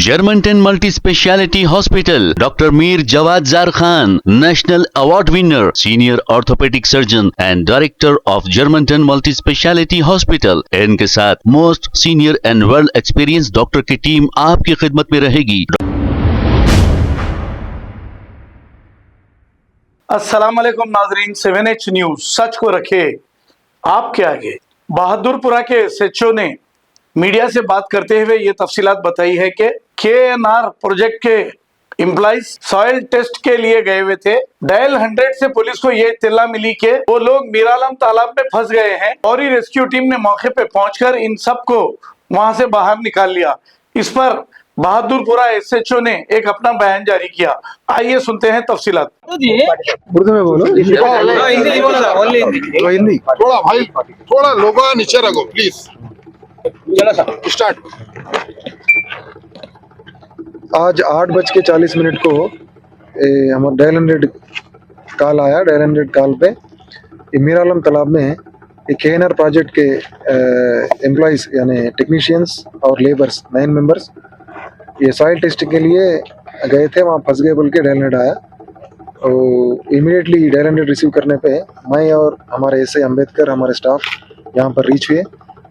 Germantown Multi Speciality Hospital, Dr. Mir Jawad Zar Khan, National Award winner, Senior Orthopedic Surgeon and Director of Germantown Multi Speciality Hospital। इनके साथ most senior and world experience doctor की team आपकी खिदमत में रहेगी। अस्सलाम वालेकुम नाजरीन, 7H न्यूज सच को रखे आपके आगे। बहादुरपुरा के एसएचओ ने मीडिया से बात करते हुए ये तफसीलात बताई है कि केएनआर प्रोजेक्ट के एम्प्लॉइज सॉइल टेस्ट के लिए गए हुए थे। डायल 100 से पुलिस को ये इत्तला मिली कि वो लोग मीरालम तालाब में फंस गए हैं और ही रेस्क्यू टीम ने मौके पे पहुंचकर इन सबको वहां से बाहर निकाल लिया। इस पर बहादुरपुरा एसएचओ ने एक अपना बयान जारी किया। आइए सुनते हैं तफसीलात। उर्दू में बोलो। हिंदी थोड़ा भाई, थोड़ा लोगों नीचे रखो प्लीज। चलो स्टार्ट। आज 8:40 को हमारा डायल 100 कॉल आया। डायल 100 कॉल पे मीरालम तालाब में एक केएनआर प्रोजेक्ट के एम्प्लॉइज यानी टेक्नीशियंस और लेबर्स 9 मेंबर्स ये सॉइल टेस्ट के लिए गए थे। वहाँ फंस गए बोल के डायल 100 आया और इमीडिएटली डायल 100 रिसीव करने पे मैं और हमारे एसआई अंबेडकर हमारे स्टाफ यहाँ पर रीच हुए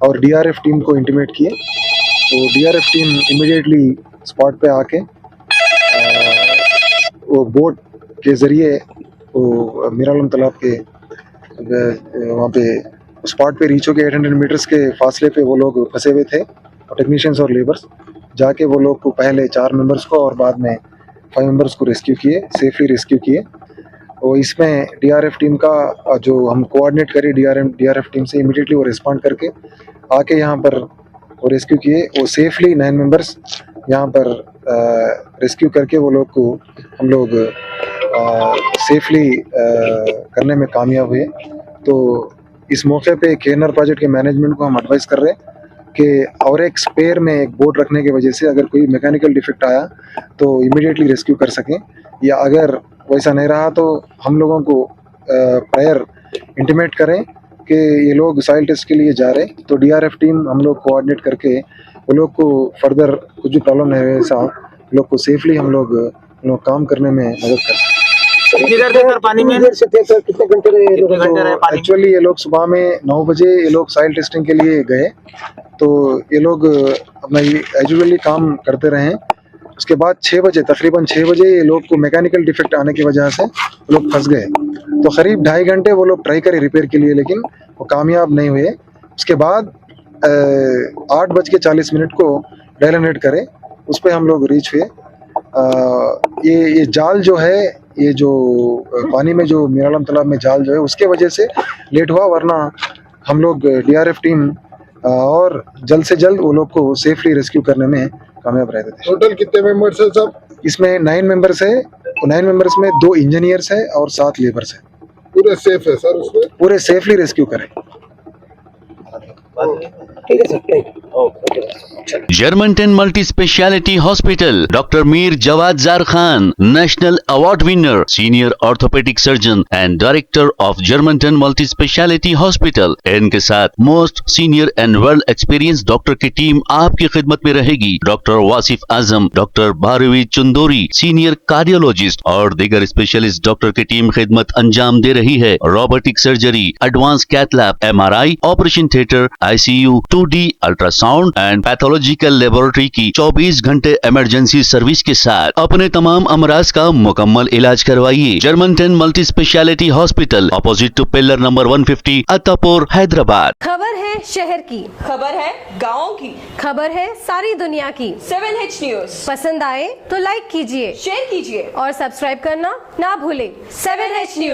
और डीआरएफ टीम को इंटीमेट किए। तो डीआरएफ टीम इमीडिएटली स्पॉट पे आके वो बोट के ज़रिए वो मीरालम तालाब के वहाँ पे स्पॉट पे रीच हो के 800 मीटर्स के फासले पे वो लोग फंसे हुए थे और टेक्नीशियंस और लेबर्स जाके वो लोग को पहले 4 मेंबर्स को और बाद में 5 मेंबर्स को रेस्क्यू किए, सेफली रेस्क्यू किए। और इसमें डीआरएफ टीम का जो हम कोऑर्डिनेट करें डीआरएफ टीम से इमीडिएटली वो रिस्पॉन्ड करके आके यहाँ पर वो रेस्क्यू किए। वो सेफली 9 मेंबर्स यहाँ पर रेस्क्यू करके वो लोग को हम लोग सेफली करने में कामयाब हुए। तो इस मौके पे केएनआर प्रोजेक्ट के मैनेजमेंट को हम एडवाइस कर रहे हैं कि और एक स्पेयर में एक बोट रखने की वजह से अगर कोई मैकेनिकल डिफेक्ट आया तो इमीडिएटली रेस्क्यू कर सकें, या अगर वैसा नहीं रहा तो हम लोगों को प्रायर इंटीमेट करें कि ये लोग सॉइल टेस्ट के लिए जा रहे हैं। तो डीआरएफ टीम हम लोग कोऑर्डिनेट करके वो लोग को फर्दर कुछ भी प्रॉब्लम नहीं हुए ऐसा लोग को सेफली हम लोग काम करने में मदद कर सकते। पानी में कितने घंटे रहे? एक्चुअली ये लोग सुबह में 9 बजे ये लोग सॉइल टेस्टिंग के लिए गए, तो ये लोग अपना यूजुअली काम करते रहे। उसके बाद 6 बजे तकरीबन 6 बजे ये लोग को मैकेनिकल डिफेक्ट आने की वजह से वो लोग फंस गए। तो करीब 2.5 घंटे वो लोग ट्राई करे रिपेयर के लिए, लेकिन वो कामयाब नहीं हुए। उसके बाद 8:40 को डायल 100 करे, उस पर हम लोग रीच हुए। ये जाल जो है, ये जो पानी में जो मीरालम तालाब में जाल जो है उसके वजह से लेट हुआ, वरना हम लोग डीआरएफ टीम और जल्द से जल्द वो लोग को सेफली रेस्क्यू करने में कामयाब रहते थे। टोटल कितने मेंबर्स हैं सब? इसमें 9 मेंबर्स है। 9 मेंबर्स में 2 इंजीनियर्स है और 7 लेबर्स है। पूरे सेफ है सर? उसमें पूरे सेफली रेस्क्यू करें। ठीक है sir. Germantown Multi Speciality Hospital, Dr. Mir Jawad Zar Khan, National Award winner, Senior Orthopedic Surgeon and Director of Germantown Multi Speciality Hospital। इनके साथ most senior and world experience doctor की team आपकी खिदमत में रहेगी। Doctor Wasif Azam, doctor Bharvi Chandori, senior cardiologist और दीगर specialist doctor की टीम खिदमत अंजाम दे रही है। Robotic surgery, advance cath lab, MRI, operation theatre, ICU, 2D ultrasound and pathological laboratory की 24 घंटे इमरजेंसी सर्विस के साथ अपने तमाम अमराज का मुकम्मल इलाज करवाइए। Germanten multi speciality hospital, opposite to pillar number 150, Attapur, Hyderabad. खबर है शहर की, खबर है गाँव की, खबर है सारी दुनिया की। 7H न्यूज पसंद आए तो लाइक कीजिए, शेयर कीजिए और सब्सक्राइब करना ना भूलें। 7H news.